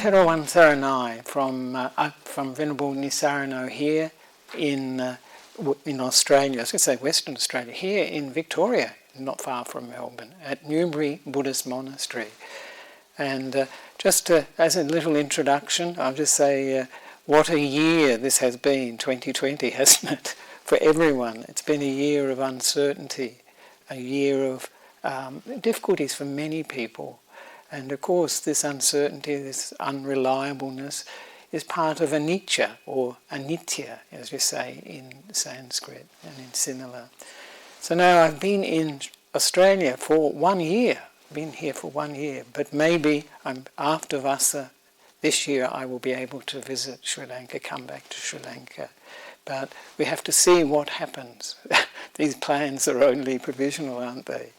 Aotearoa Saranai from Venerable Nissarano here in Australia, I was going to say Western Australia, here in Victoria, not far from Melbourne, at Newbury Buddhist Monastery. And just as a little introduction, I'll just say what a year this has been, 2020, hasn't it, for everyone. It's been a year of uncertainty, a year of difficulties for many people. And of course, this uncertainty, this unreliableness, is part of anicca, or anitya, as we say in Sanskrit and in Sinhala. So now I've been in Australia for 1 year, been here for 1 year, but maybe after Vasa this year I will be able to visit Sri Lanka, come back to Sri Lanka. But we have to see what happens. These plans are only provisional, aren't they?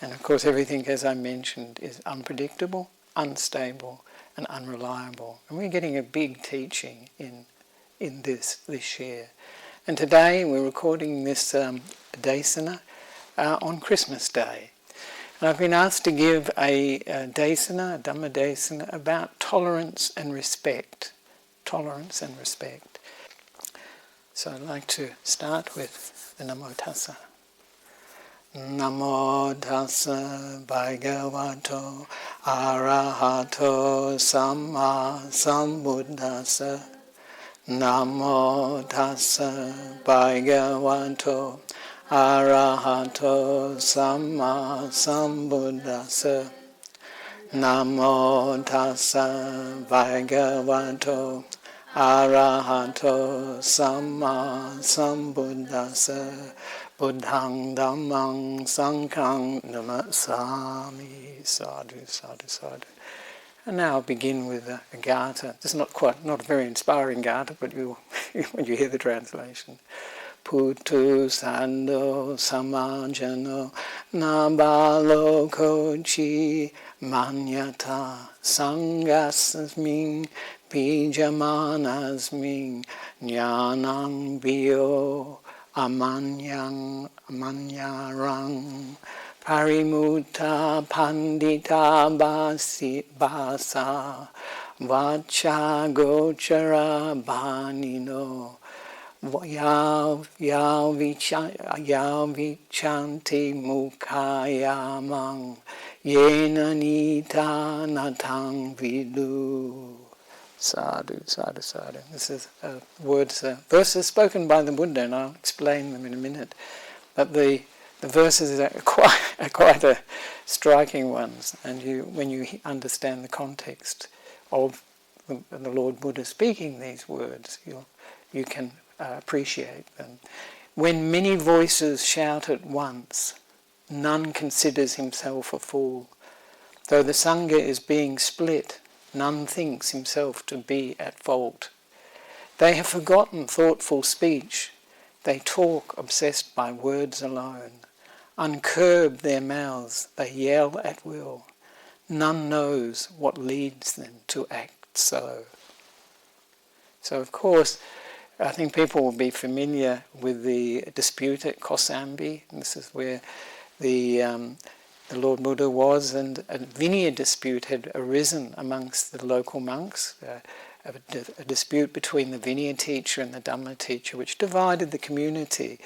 And of course everything, as I mentioned, is unpredictable, unstable and unreliable. And we're getting a big teaching in this year. And today we're recording this desana on Christmas Day. And I've been asked to give a desana, a Dhamma desana, about tolerance and respect. Tolerance and respect. So I'd like to start with the Namo Tassa. Namo Tassa Bhagavato Arahato Samma Sambuddhassa. Namo Tassa Bhagavato Arahato Samma Sambuddhassa. Namo Tassa Bhagavato Arahato Samma Sambuddhassa. Buddhang Dhammang Sanghang Namasami. Sadhu, sadhu, sadhu. And now I'll begin with a gatha. This is not a very inspiring gatha, but when you hear the translation. Putu Sando Samajano Nabalo Kochi Manyata Sangasasmin Pijamanasmin Jnanang Bio Amanyang Amanyarang Parimutta Pandita Basa Vacha Gochara Bhanino Yavichanti Mukhayamang Yena Nita Natang Vidu. Sadhu, sadhu, sadhu. This is verses spoken by the Buddha, and I'll explain them in a minute. But the verses are quite a striking ones, and when you understand the context of the Lord Buddha speaking these words, you can appreciate them. When many voices shout at once, none considers himself a fool. Though the Sangha is being split, none thinks himself to be at fault. They have forgotten thoughtful speech. They talk obsessed by words alone. Uncurb their mouths, they yell at will. None knows what leads them to act so. So of course, I think people will be familiar with the dispute at Kosambi. This is where the Lord Buddha was, and a Vinaya dispute had arisen amongst the local monks, a dispute between the Vinaya teacher and the Dhamma teacher, which divided the community,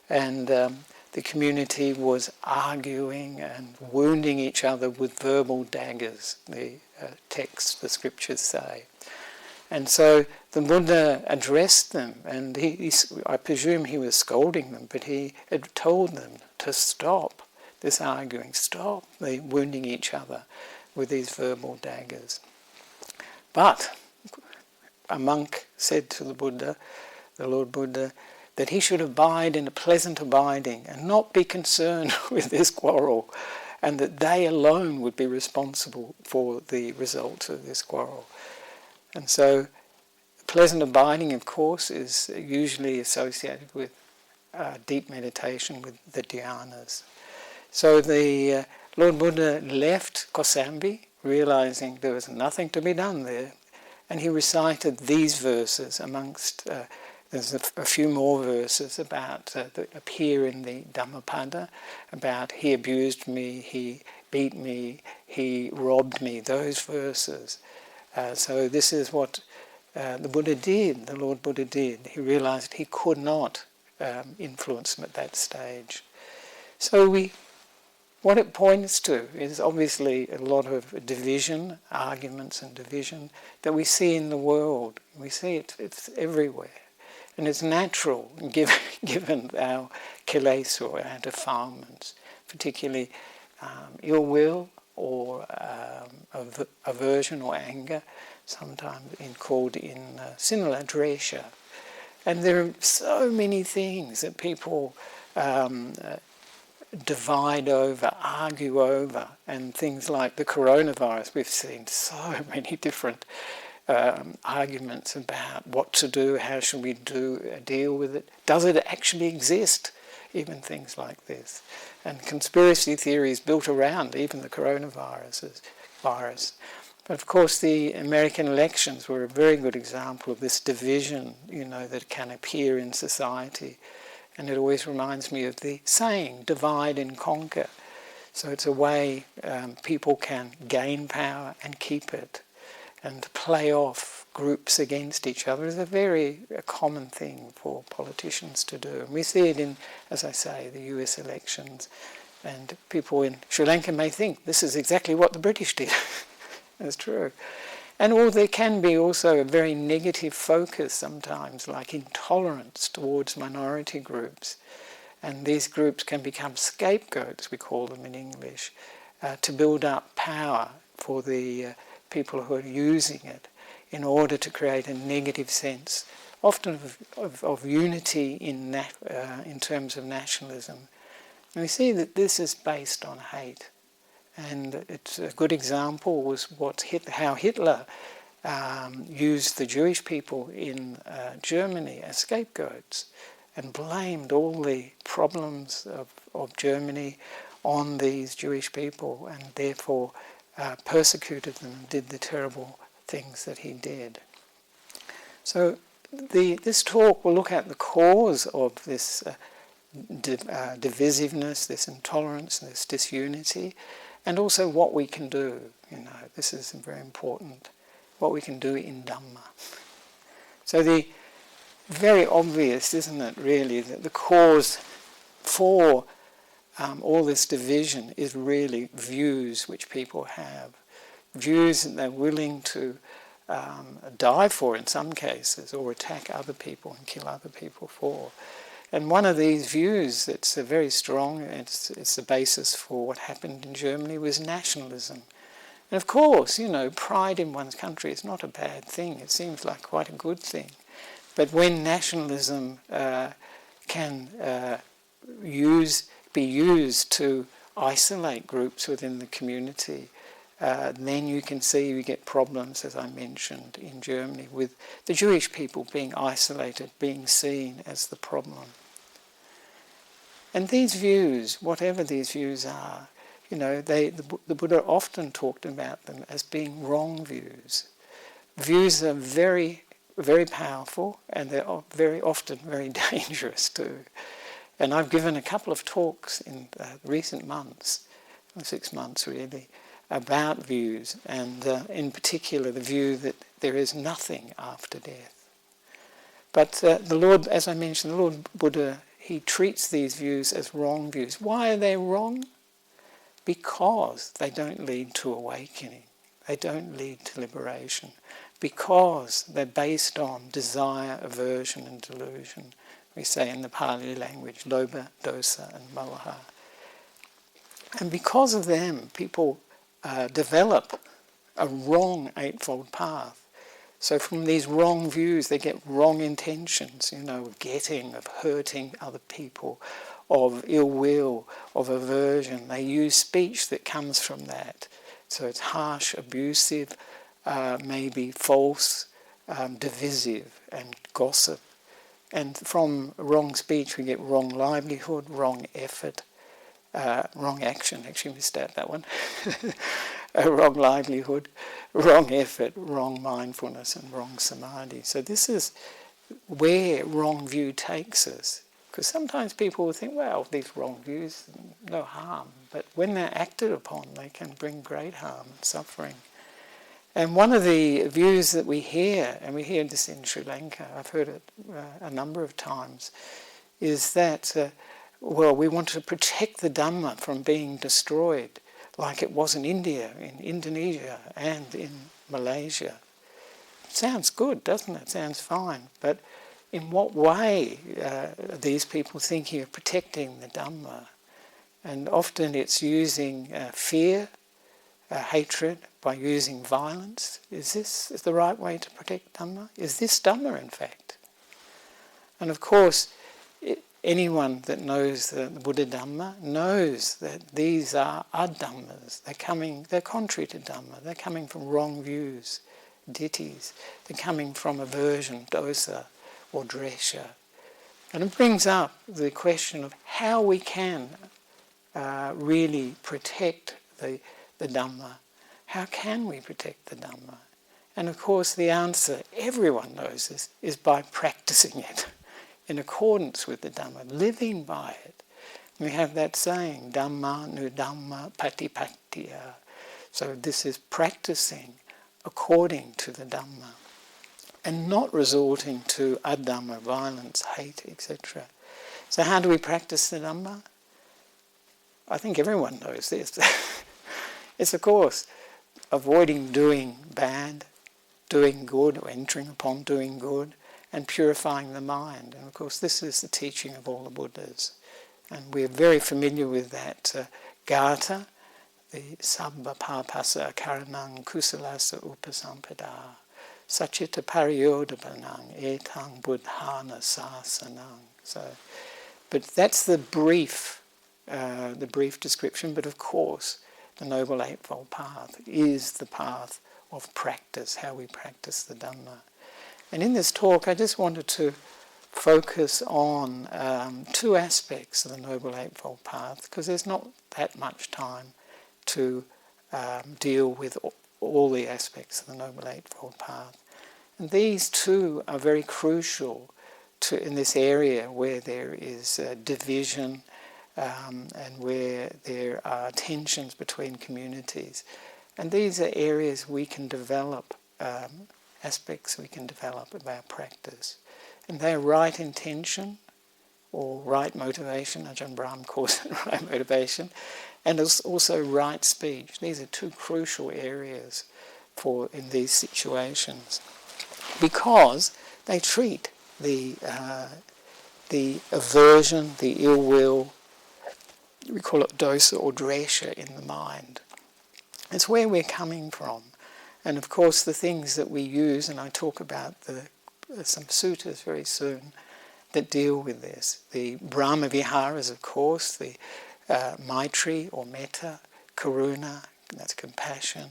and the community was arguing and wounding each other with verbal daggers, the the scriptures say. And so the Buddha addressed them, and I presume he was scolding them, but he had told them to stop this arguing, stop the wounding each other with these verbal daggers. But a monk said to the Buddha, the Lord Buddha, that he should abide in a pleasant abiding and not be concerned with this quarrel, and that they alone would be responsible for the results of this quarrel. And so pleasant abiding, of course, is usually associated with deep meditation, with the dhyanas. So the Lord Buddha left Kosambi, realizing there was nothing to be done there, and he recited these verses amongst, there's a few more verses about that appear in the Dhammapada, about he abused me, he beat me, he robbed me, those verses. So this is what the Buddha did, the Lord Buddha did. He realised he could not influence them at that stage. So what it points to is obviously a lot of division, arguments and division that we see in the world. We see it's everywhere. And it's natural, given our kilesa or our defilements, particularly ill will or aversion or anger, sometimes called in Sinhala dresha. And there are so many things that people divide over, argue over, and things like the coronavirus. We've seen so many different arguments about what to do, how should we deal with it. Does it actually exist? Even things like this. And conspiracy theories built around even the coronavirus. But of course the American elections were a very good example of this division, that can appear in society. And it always reminds me of the saying, divide and conquer. So it's a way people can gain power and keep it. And play off groups against each other is a common thing for politicians to do. And we see it in, as I say, the US elections. And people in Sri Lanka may think this is exactly what the British did. That's true. And there can be also a very negative focus sometimes, like intolerance towards minority groups. And these groups can become scapegoats, we call them in English, to build up power for the people who are using it in order to create a negative sense, often of unity in terms of nationalism. And we see that this is based on hate. And it's a good example was how Hitler used the Jewish people in Germany as scapegoats and blamed all the problems of Germany on these Jewish people, and therefore persecuted them and did the terrible things that he did. So this talk will look at the cause of this divisiveness, this intolerance, this disunity, and also what we can do. This is very important, what we can do in Dhamma. So the very obvious, isn't it, really, that the cause for all this division is really views which people have. Views that they're willing to die for in some cases, or attack other people and kill other people for. And one of these views that's very strong, it's the basis for what happened in Germany, was nationalism. And of course, pride in one's country is not a bad thing. It seems like quite a good thing. But when nationalism can be used to isolate groups within the community, then you can see you get problems, as I mentioned, in Germany, with the Jewish people being isolated, being seen as the problem. And these views, whatever these views are, the Buddha often talked about them as being wrong views. Views are very, very powerful, and they're very often very dangerous too. And I've given a couple of talks in recent months, 6 months really, about views, and in particular the view that there is nothing after death. But the Lord, as I mentioned, the Lord Buddha, he treats these views as wrong views. Why are they wrong? Because they don't lead to awakening. They don't lead to liberation. Because they're based on desire, aversion and delusion. We say in the Pali language, lobha, dosa and moha. And because of them, people develop a wrong eightfold path. So from these wrong views, they get wrong intentions, of getting, of hurting other people, of ill will, of aversion. They use speech that comes from that. So it's harsh, abusive, maybe false, divisive, and gossip. And from wrong speech, we get wrong livelihood, wrong effort, wrong action. Actually missed out that one. Wrong livelihood, wrong effort, wrong mindfulness, and wrong samadhi. So this is where wrong view takes us. Because sometimes people will think, well, these wrong views, no harm. But when they're acted upon, they can bring great harm and suffering. And one of the views that we hear, and we hear this in Sri Lanka, I've heard it a number of times, is that, we want to protect the Dhamma from being destroyed, like it was in India, in Indonesia, and in Malaysia. Sounds good, doesn't it? Sounds fine. But in what way are these people thinking of protecting the Dhamma? And often it's using fear, hatred, by using violence. Is this the right way to protect Dhamma? Is this Dhamma, in fact? And of course, anyone that knows the Buddha Dhamma knows that these are ad-dhammas. They're contrary to Dhamma. They're coming from wrong views, ditthis. They're coming from aversion, dosa, or dresha. And it brings up the question of how we can really protect the Dhamma. How can we protect the Dhamma? And of course the answer, everyone knows this, is by practicing it in accordance with the Dhamma, living by it. We have that saying, Dhamma nu Dhamma patipattiya. So this is practicing according to the Dhamma and not resorting to adhamma, violence, hate, etc. So how do we practice the Dhamma? I think everyone knows this. It's, of course, avoiding doing bad, doing good, or entering upon doing good, and purifying the mind. And of course, this is the teaching of all the Buddhas. And we're very familiar with that Gatha, the Sabba Papasa Karanang Kusalasa Upasampada, Sachita Pariyodapanang Etang Buddhana Sasanang. But that's the brief description. But of course, the Noble Eightfold Path is the path of practice, how we practice the Dhamma. And in this talk, I just wanted to focus on two aspects of the Noble Eightfold Path, because there's not that much time to deal with all the aspects of the Noble Eightfold Path. And these two are very crucial in this area where there is division and where there are tensions between communities. And these are areas we can develop, aspects we can develop of our practice. And they're right intention, or right motivation, Ajahn Brahm calls it right motivation, and also right speech. These are two crucial areas in these situations, because they treat the aversion, the ill will, we call it dosa or dresha in the mind. It's where we're coming from. And of course the things that we use, and I talk about some suttas very soon that deal with this. The Brahma Viharas, of course, the Maitri or Metta, Karuna, that's compassion,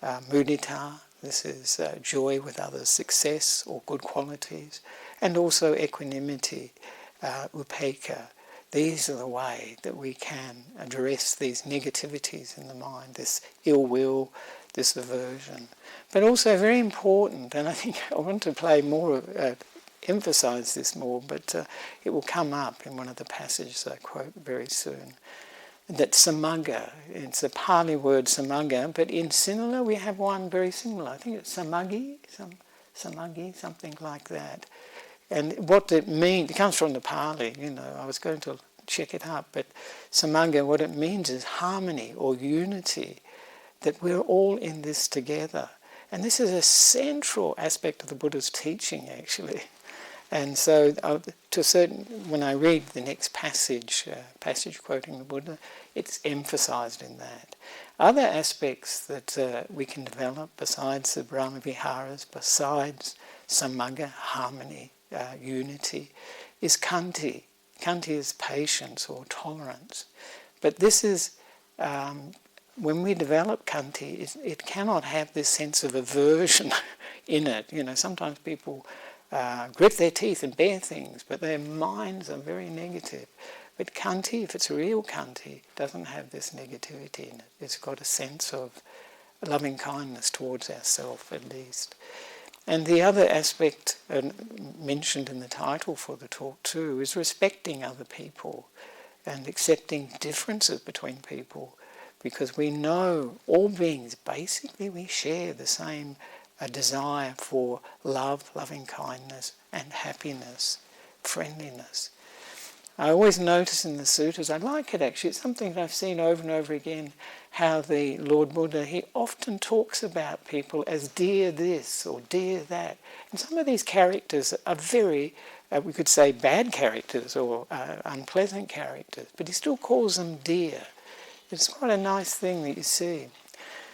Mudita, this is joy with others, success or good qualities, and also equanimity, Upekkha. These are the way that we can address these negativities in the mind, this ill will, this aversion. But also very important, and I think I want to play more, emphasise this more, but it will come up in one of the passages I quote very soon, that samagga, it's a Pali word samagga, but in Sinhala we have one very similar. I think it's samaggi, something like that. And what it means, it comes from the Pali, I was going to check it up, but samagga, what it means is harmony or unity, that we're all in this together. And this is a central aspect of the Buddha's teaching, actually. And so, when I read the next passage quoting the Buddha, it's emphasised in that. Other aspects that we can develop, besides the Brahma Viharas, besides samagga, harmony, unity, is khanti. Khanti is patience or tolerance. But this is, when we develop khanti, it cannot have this sense of aversion in it. Sometimes people grit their teeth and bear things, but their minds are very negative. But khanti, if it's real khanti, doesn't have this negativity in it. It's got a sense of loving kindness towards ourselves, at least. And the other aspect mentioned in the title for the talk too is respecting other people and accepting differences between people, because we know all beings, basically we share the same desire for love, loving kindness and happiness, friendliness. I always notice in the sutras, I like it actually, it's something that I've seen over and over again, how the Lord Buddha, he often talks about people as dear this or dear that. And some of these characters are very, we could say bad characters or unpleasant characters, but he still calls them dear. It's quite a nice thing that you see.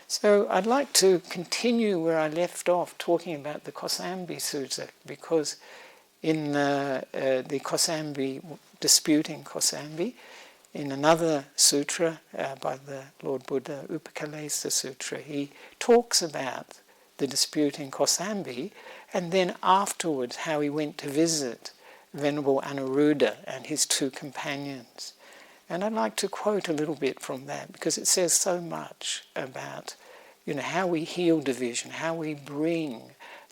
So I'd like to continue where I left off, talking about the Kosambi Sutta, because in the Kosambi, disputing Kosambi, in another sutra by the Lord Buddha, Upakalesa Sutra, he talks about the dispute in Kosambi, and then afterwards how he went to visit Venerable Anuruddha and his two companions. And I'd like to quote a little bit from that, because it says so much about, how we heal division, how we bring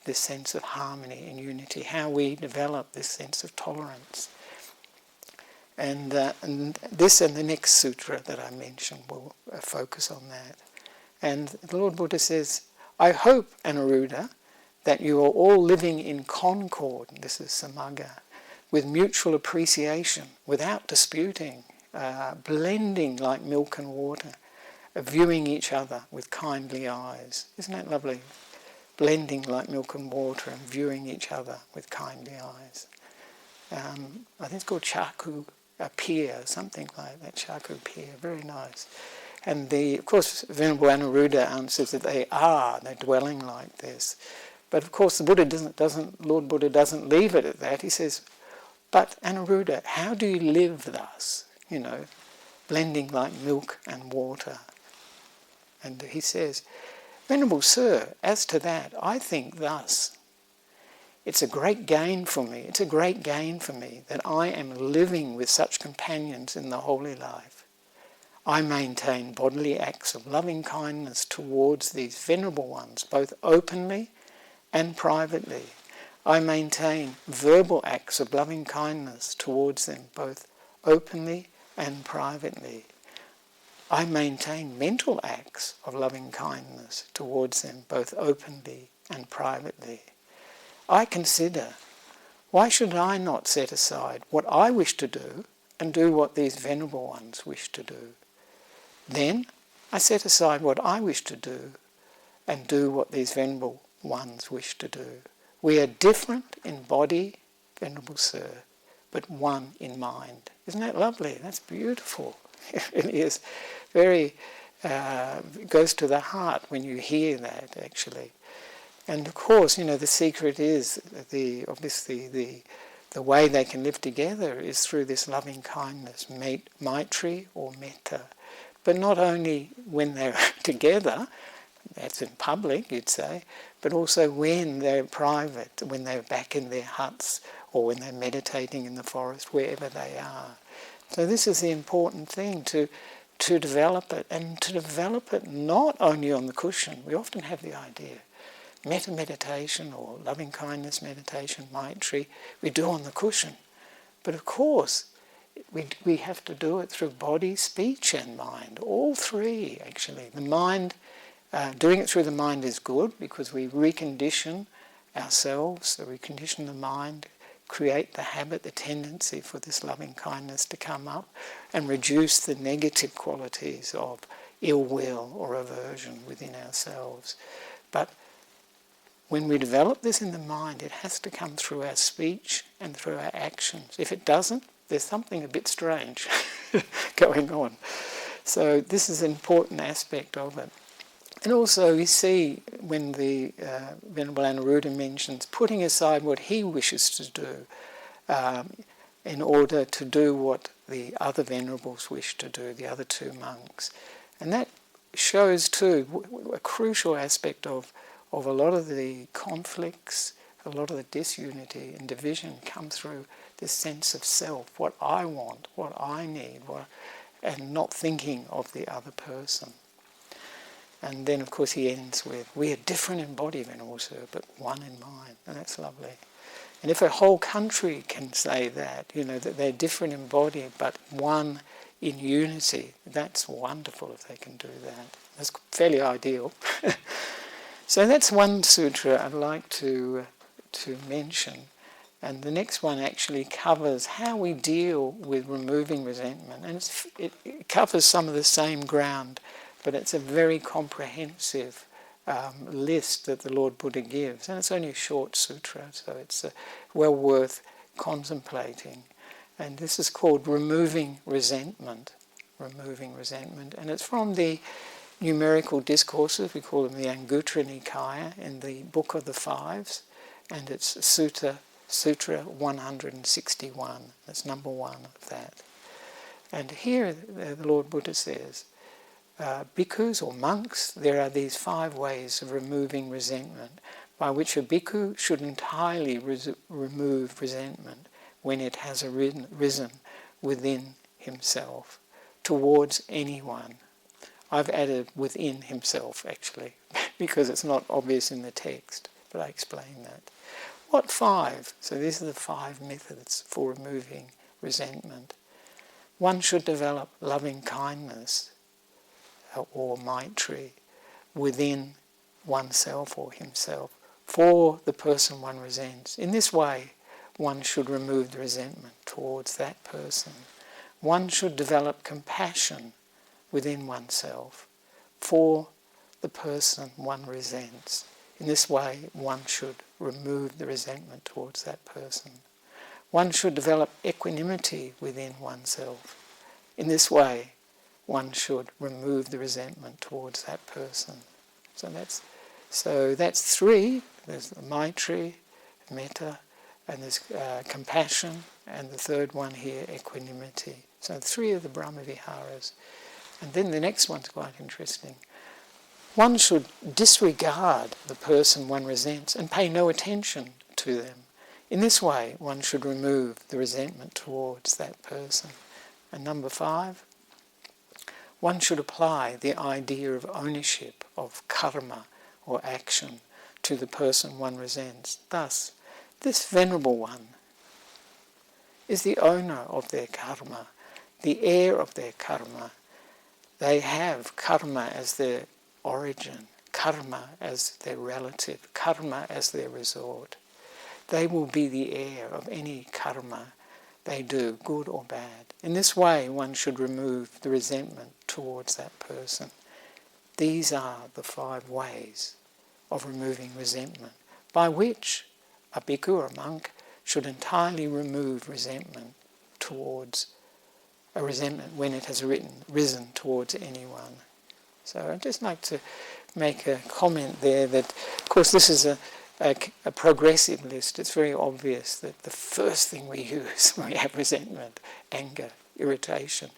this sense of harmony and unity, how we develop this sense of tolerance. And this and the next sutra that I mentioned will focus on that. And the Lord Buddha says, I hope, Anuruddha, that you are all living in concord, this is samaga, with mutual appreciation, without disputing, blending like milk and water, viewing each other with kindly eyes. Isn't that lovely? Blending like milk and water and viewing each other with kindly eyes. I think it's called Chaku Piya, something like that, Chaku Piya, very nice. And of course, Venerable Anuruddha answers that they're dwelling like this. But of course, the Buddha Lord Buddha doesn't leave it at that. He says, but Anuruddha, how do you live thus? Blending like milk and water. And he says, Venerable Sir, as to that, I think thus. It's a great gain for me. It's a great gain for me that I am living with such companions in the holy life. I maintain bodily acts of loving kindness towards these venerable ones, both openly and privately. I maintain verbal acts of loving kindness towards them, both openly and privately. I maintain mental acts of loving kindness towards them, both openly and privately. I consider, why should I not set aside what I wish to do and do what these venerable ones wish to do? Then I set aside what I wish to do and do what these venerable ones wish to do. We are different in body, Venerable Sir, but one in mind. Isn't that lovely? That's beautiful. It is very, it goes to the heart when you hear that, actually. And of course, the secret is, obviously the way they can live together is through this loving kindness, maitri or metta. But not only when they're together, that's in public, you'd say, but also when they're private, when they're back in their huts or when they're meditating in the forest, wherever they are. So this is the important thing, to develop it, and to develop it not only on the cushion. We often have the idea, metta meditation or loving kindness meditation, maitri, we do on the cushion. But of course, we have to do it through body, speech and mind, all three actually. The mind, doing it through the mind is good because we recondition ourselves, so we condition the mind, create the habit, the tendency for this loving kindness to come up and reduce the negative qualities of ill will or aversion within ourselves. But when we develop this in the mind, it has to come through our speech and through our actions. If it doesn't, there's something a bit strange going on. So this is an important aspect of it. And also we see when the Venerable Anuruddha mentions putting aside what he wishes to do in order to do what the other venerables wish to do, the other two monks. And that shows too a crucial aspect of a lot of the conflicts, a lot of the disunity and division come through this sense of self, what I want, what I need, and not thinking of the other person. And then, of course, he ends with, we are different in body, Venerable Sir, but one in mind. And that's lovely. And if a whole country can say that, that they're different in body, but one in unity. That's wonderful if they can do that. That's fairly ideal. So that's one sutra I'd like to mention. And the next one actually covers how we deal with removing resentment. And it covers some of the same ground, but it's a very comprehensive list that the Lord Buddha gives. And it's only a short sutra, so it's well worth contemplating. And this is called Removing Resentment. Removing Resentment. And it's from the numerical discourses, we call them the Anguttara Nikaya, in the Book of the Fives. And it's Sutra 161. That's number 1 of that. And here the Lord Buddha says, bhikkhus or monks, there are these 5 ways of removing resentment, by which a bhikkhu should entirely remove resentment when it has risen within himself towards anyone. I've added within himself, actually, because it's not obvious in the text, but I explain that. What 5? So these are the 5 methods for removing resentment. One should develop loving kindness or maitri within oneself or himself for the person one resents. In this way, one should remove the resentment towards that person. One should develop compassion within oneself for the person one resents. In this way, one should remove the resentment towards that person. One should develop equanimity within oneself. In this way, one should remove the resentment towards that person. So that's 3. There's the maitri, metta, and there's compassion, and the third one here, equanimity. So 3 of the Brahmaviharas. And then the next one's quite interesting. One should disregard the person one resents and pay no attention to them. In this way, one should remove the resentment towards that person. And number 5, one should apply the idea of ownership of karma or action to the person one resents. Thus, this venerable one is the owner of their karma, the heir of their karma. They have karma as their origin, karma as their relative, karma as their resort. They will be the heir of any karma they do, good or bad. In this way, one should remove the resentment towards that person. These are the 5 ways of removing resentment, by which a bhikkhu or a monk should entirely remove resentment towards a resentment when it has risen towards anyone. So I'd just like to make a comment there that, of course, this is a progressive list. It's very obvious that the first thing we use when we have resentment, anger, irritation,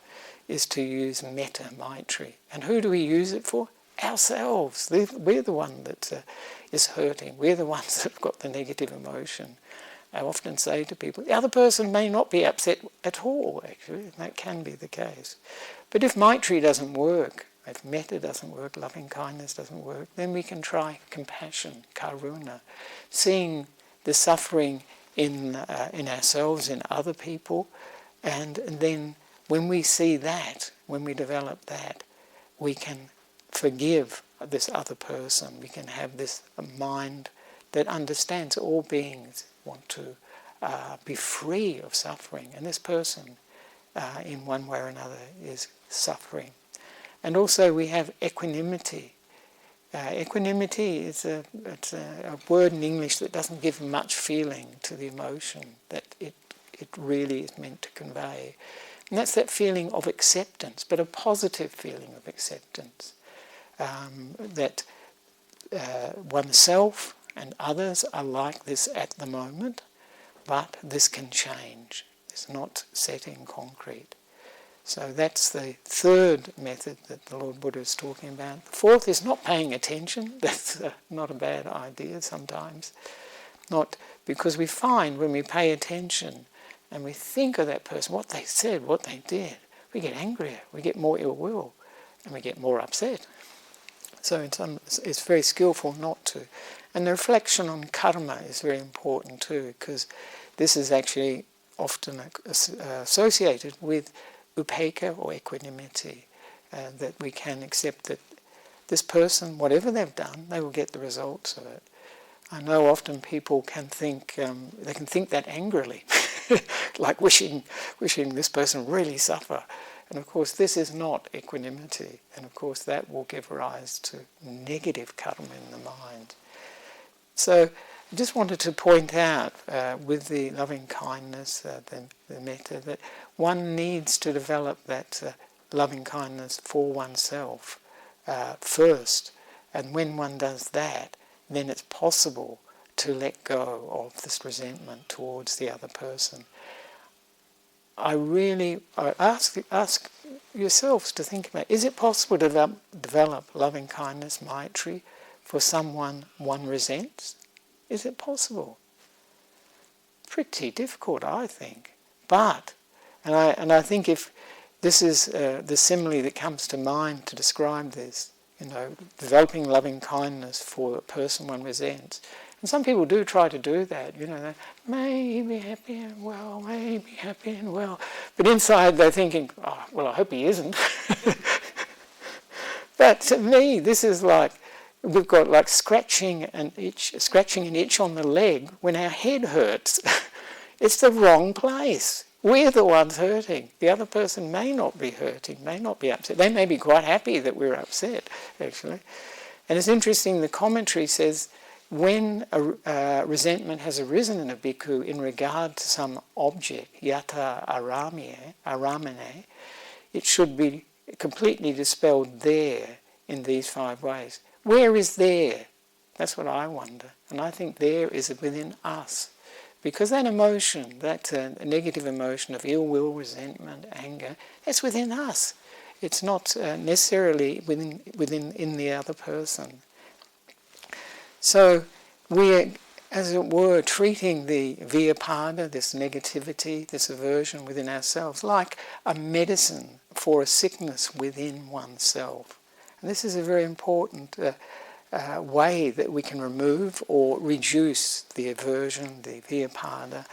is to use metta, maitri. And who do we use it for? Ourselves. We're the one that is hurting. We're the ones that have got the negative emotion. I often say to people, the other person may not be upset at all, actually, and that can be the case. But if maitri doesn't work, if metta doesn't work, loving kindness doesn't work, then we can try compassion, karuna, seeing the suffering in ourselves, in other people, and then when we see that, when we develop that, we can forgive this other person. We can have this mind that understands all beings want to be free of suffering, and this person, in one way or another, is suffering. And also we have equanimity. Equanimity is a word in English that doesn't give much feeling to the emotion that it really is meant to convey. And that's that feeling of acceptance, but a positive feeling of acceptance. That oneself and others are like this at the moment, but this can change. It's not set in concrete. So that's the 3rd method that the Lord Buddha is talking about. The 4th is not paying attention. That's not a bad idea sometimes. Not because we find when we pay attention and we think of that person, what they said, what they did, we get angrier, we get more ill will, and we get more upset. So it's very skillful not to. And the reflection on karma is very important too, because this is actually often associated with upekkha or equanimity, that we can accept that this person, whatever they've done, they will get the results of it. I know often people can think, they can think that angrily, like wishing this person really suffer. And of course this is not equanimity, and of course that will give rise to negative karma in the mind. So I just wanted to point out with the loving kindness, the metta, that one needs to develop that loving kindness for oneself first, and when one does that, then it's possible to let go of this resentment towards the other person. I ask yourselves to think about, is it possible to develop loving kindness, maitri, for someone one resents? Is it possible? Pretty difficult, I think. But, and I think if this is the simile that comes to mind to describe this, developing loving kindness for a person one resents. And some people do try to do that, they may be happy and well, may be happy and well. But inside they're thinking, oh, well, I hope he isn't. But to me, this is like, we've got like scratching an itch on the leg when our head hurts. It's the wrong place. We're the ones hurting. The other person may not be hurting, may not be upset. They may be quite happy that we're upset, actually. And it's interesting, the commentary says, when a resentment has arisen in a bhikkhu in regard to some object, yata aramane, it should be completely dispelled there in these 5 ways. Where is there? That's what I wonder. And I think there is within us. Because that emotion, that negative emotion of ill will, resentment, anger, that's within us. It's not necessarily in the other person. So we're, as it were, treating the vyapada, this negativity, this aversion within ourselves, like a medicine for a sickness within oneself. And this is a very important way that we can remove or reduce the aversion, the vyapada.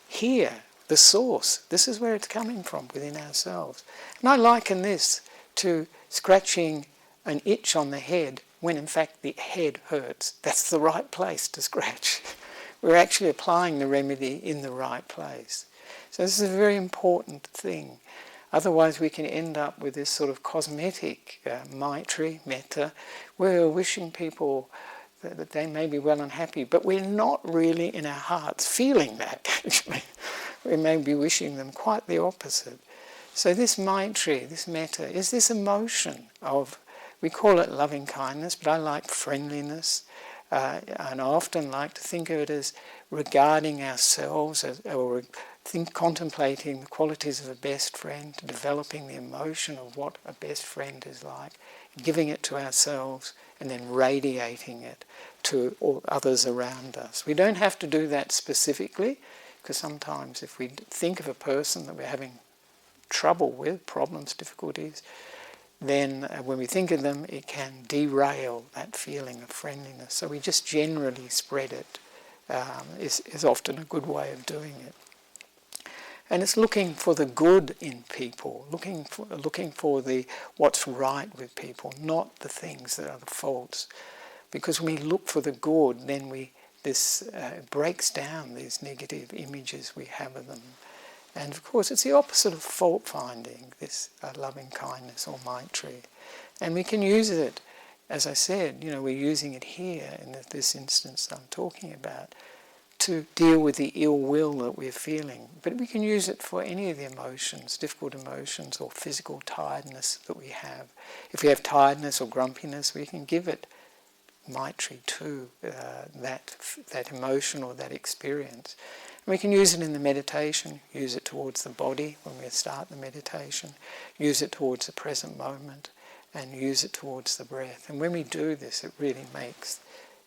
Here, the source, this is where it's coming from, within ourselves. And I liken this to scratching an itch on the head when in fact the head hurts. That's the right place to scratch. We're actually applying the remedy in the right place. So this is a very important thing. Otherwise we can end up with this sort of cosmetic maitri, metta, where we're wishing people that they may be well and happy, but we're not really in our hearts feeling that, actually. We may be wishing them quite the opposite. So this maitri, this metta, is this emotion of, we call it loving kindness, but I like friendliness, and I often like to think of it as regarding ourselves or contemplating the qualities of a best friend, developing the emotion of what a best friend is like, giving it to ourselves, and then radiating it to all others around us. We don't have to do that specifically, because sometimes if we think of a person that we're having trouble with, problems, difficulties, then when we think of them, it can derail that feeling of friendliness. So we just generally spread it, is often a good way of doing it. And it's looking for the good in people, looking for the what's right with people, not the things that are the faults. Because when we look for the good, then this breaks down these negative images we have of them. And of course it's the opposite of fault-finding, this loving kindness or maitri. And we can use it, as I said, we're using it here in this instance I'm talking about, to deal with the ill will that we're feeling. But we can use it for any of the emotions, difficult emotions or physical tiredness that we have. If we have tiredness or grumpiness, we can give it maitri to that emotion or that experience. And we can use it in the meditation, use it towards the body when we start the meditation, use it towards the present moment, and use it towards the breath. And when we do this, it really makes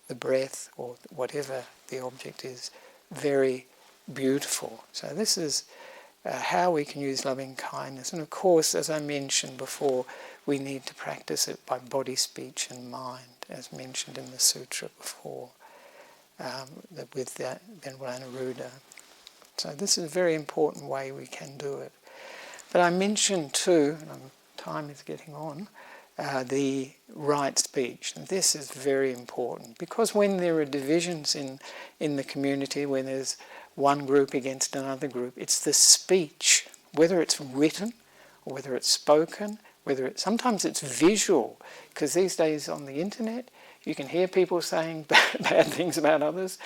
the breath, or whatever the object is, very beautiful. So this is how we can use loving kindness. And of course, as I mentioned before, we need to practice it by body, speech and mind, as mentioned in the sutra before, with that Venerable Anuruddha. So this is a very important way we can do it. But I mentioned too, and time is getting on, the right speech. And this is very important, because when there are divisions in the community, when there's one group against another group, it's the speech, whether it's written or whether it's spoken, sometimes it's visual, because these days on the internet you can hear people saying bad things about others,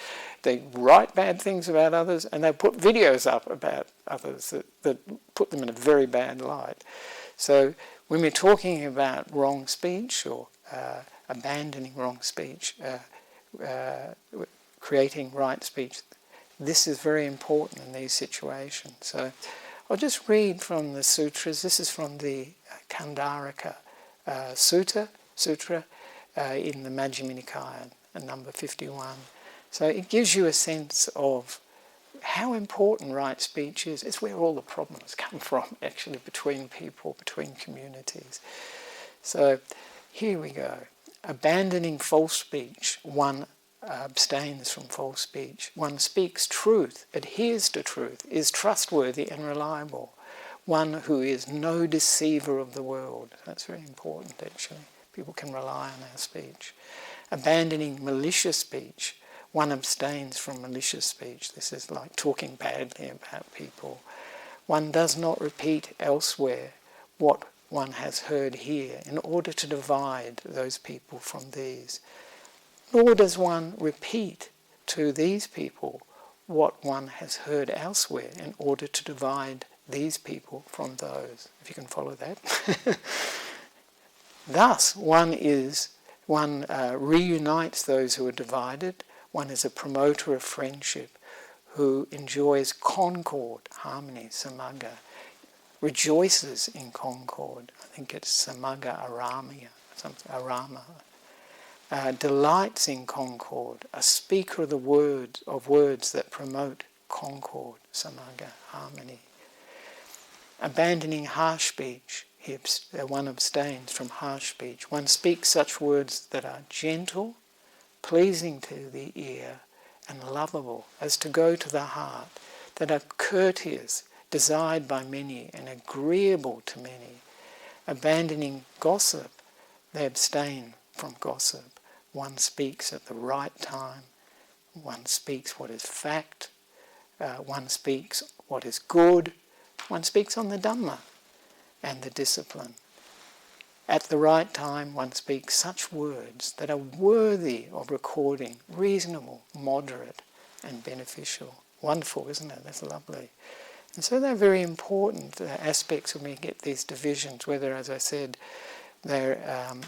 they write bad things about others, and they put videos up about others that put them in a very bad light. So when we're talking about wrong speech or abandoning wrong speech, creating right speech, this is very important in these situations. So I'll just read from the sutras. This is from the Kandaraka Sutra in the Majjhima Nikaya, number 51. So it gives you a sense of how important right speech is. It's where all the problems come from, actually, between people, between communities. So here we go. Abandoning false speech, one abstains from false speech. One speaks truth, adheres to truth, is trustworthy and reliable. One who is no deceiver of the world. That's very important, actually. People can rely on our speech. Abandoning malicious speech. One abstains from malicious speech. This is like talking badly about people. One does not repeat elsewhere what one has heard here in order to divide those people from these. Nor does one repeat to these people what one has heard elsewhere in order to divide these people from those. If you can follow that. Thus, one reunites those who are divided. One is a promoter of friendship who enjoys concord, harmony, samaga, rejoices in concord. I think it's samaga arama. Delights in concord, a speaker of the words that promote concord, samaga, harmony. Abandoning harsh speech, one abstains from harsh speech. One speaks such words that are gentle, pleasing to the ear, and lovable as to go to the heart, that are courteous, desired by many, and agreeable to many. Abandoning gossip, they abstain from gossip. One speaks at the right time. One speaks what is fact. One speaks what is good. One speaks on the Dhamma and the discipline. At the right time, one speaks such words that are worthy of recording, reasonable, moderate, and beneficial. Wonderful, isn't it? That's lovely. And so they're very important aspects when we get these divisions, whether, as I said, they're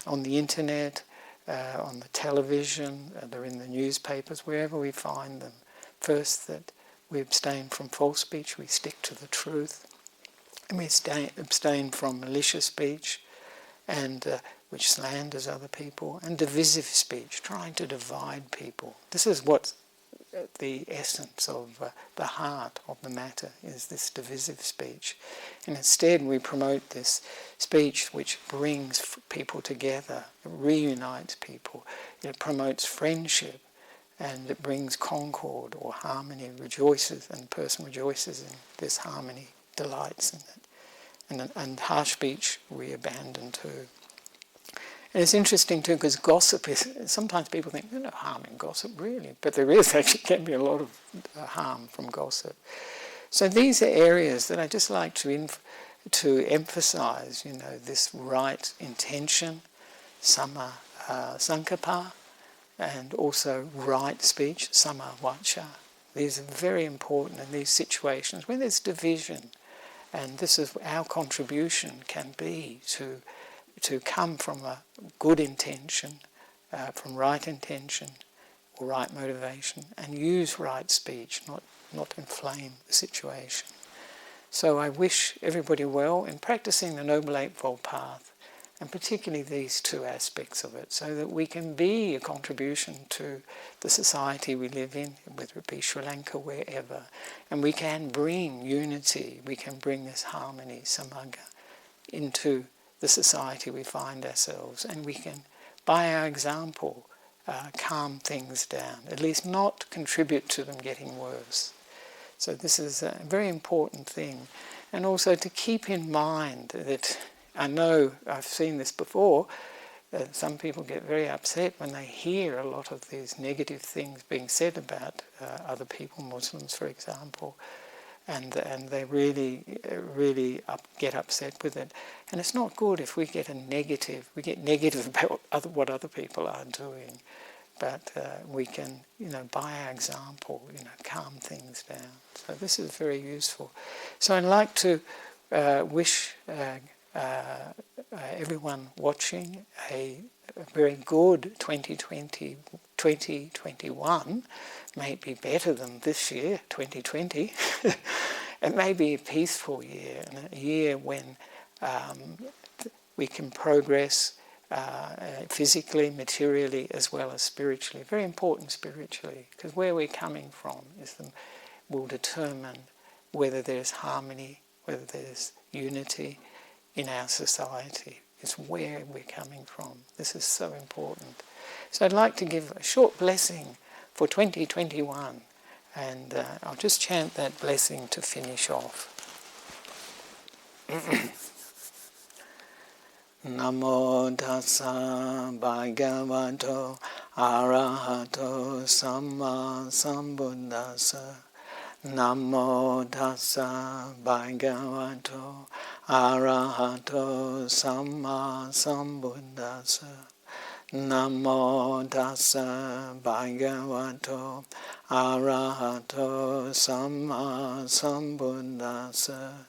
on the internet, on the television, they're in the newspapers, wherever we find them. First, that we abstain from false speech, we stick to the truth. And we abstain from malicious speech, and which slanders other people, and divisive speech, trying to divide people. This is what's the essence of the heart of the matter, is this divisive speech. And instead we promote this speech which brings people together, it reunites people, it promotes friendship, and it brings concord or harmony, rejoices, and the person rejoices in this harmony, delights in it. And harsh speech we abandon too. And it's interesting too, because gossip is, sometimes people think, there's no harm in gossip really, but there is actually, can be a lot of harm from gossip. So these are areas that I just like to emphasize, this right intention, samma sankappa, and also right speech, samma vacha. These are very important in these situations when there's division. And this is our contribution can be to come from a good intention, from right intention or right motivation, and use right speech, not inflame the situation. So I wish everybody well in practicing the Noble Eightfold Path, and particularly these two aspects of it, so that we can be a contribution to the society we live in, whether it be Sri Lanka, wherever, and we can bring unity, we can bring this harmony, samaga, into the society we find ourselves, and we can, by our example, calm things down, at least not contribute to them getting worse. So this is a very important thing. And also to keep in mind that, I know I've seen this before, that some people get very upset when they hear a lot of these negative things being said about other people, Muslims for example, and they really get upset with it. And it's not good if we get negative about what other people are doing. But we can, by our example, calm things down. So this is very useful. So I'd like to wish everyone watching a very good 2021. May it be better than this year, 2020. It may be a peaceful year, and a year when we can progress physically, materially, as well as spiritually. Very important spiritually, because where we're coming from will determine whether there's harmony, whether there's unity in our society. It's where we're coming from. This is so important. So I'd like to give a short blessing for 2021, and I'll just chant that blessing to finish off. Namo tassa bhagavato arahato samma sambuddhassa. Namo tassa bhagavato arahato samma sambuddhassa. Namo tassa bhagavato arahato samma sambuddhassa.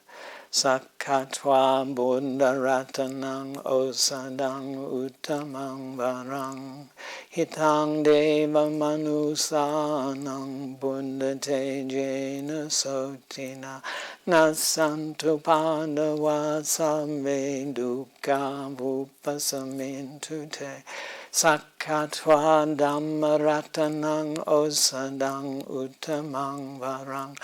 Sakkatva buddha ratanang osadang uttamang varang hitang deva manusanang buddha tejena sotina nasantu pandava samme dukkha vupasamintu te. Sakkatva dhamma ratanang osadang uttamang varang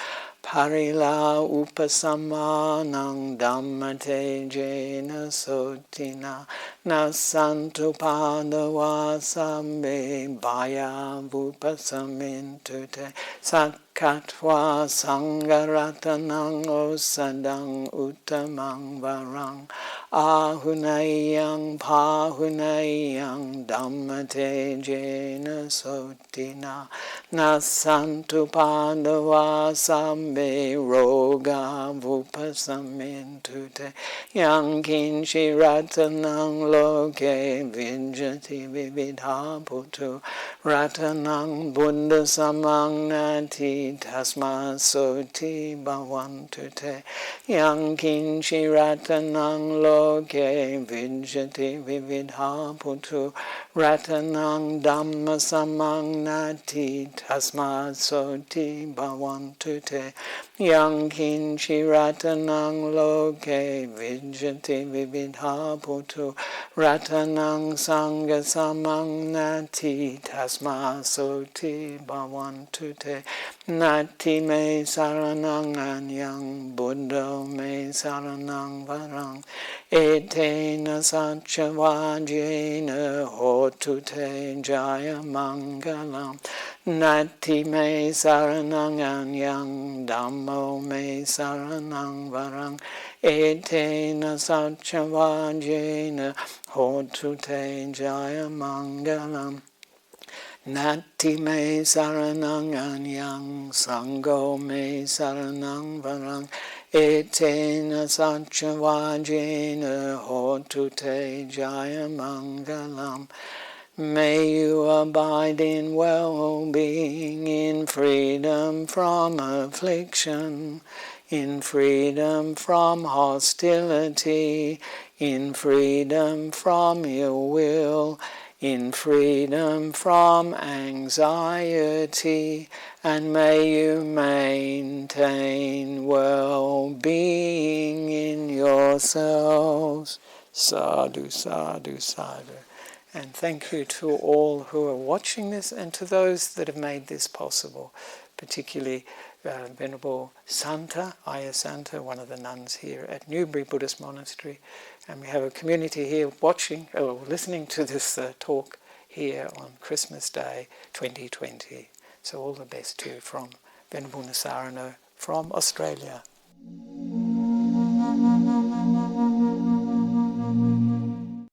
parila upasamanang dhammate jena sotina nasantu pandava sambe bhaya vupasamintu te. Sakkatva sangaratanang osadang uttamang varang ahunayang pahunayang dhammate jena sotina nasantu pandava sambe roga vupasamintu te. Yang kinchi ratanang loke vijjati vividha putu ratanang buddha samang nati tasma soti bhavantu te. Yang kinchi ratanang loke vijjati vividha putu ratanang dhamma samang nati tasma soti bhavantu te. Yang kinchi ratanang loke vijjati vividha putu ratanang sangha samang nati tasma soti bhavantu te. Nati me saranang anyang buddha me saranang varang etena sachavajena hotu te jaya mangalam. Nati me saranang anyang dhammo me saranang varang etena sachavajena hotu te jaya mangalam. Nati me saranang anyang sangho me saranang varang etena sachavajena hotu te jaya mangalam. May you abide in well-being, in freedom from affliction, in freedom from hostility, in freedom from ill will, in freedom from anxiety, and may you maintain well-being in yourselves. Sadhu, sadhu, sadhu. And thank you to all who are watching this and to those that have made this possible, particularly Venerable Santa, Ayya Santa, one of the nuns here at Newbury Buddhist Monastery. And we have a community here watching or listening to this talk here on Christmas Day 2020. So all the best to you from Venerable Nissarano from Australia.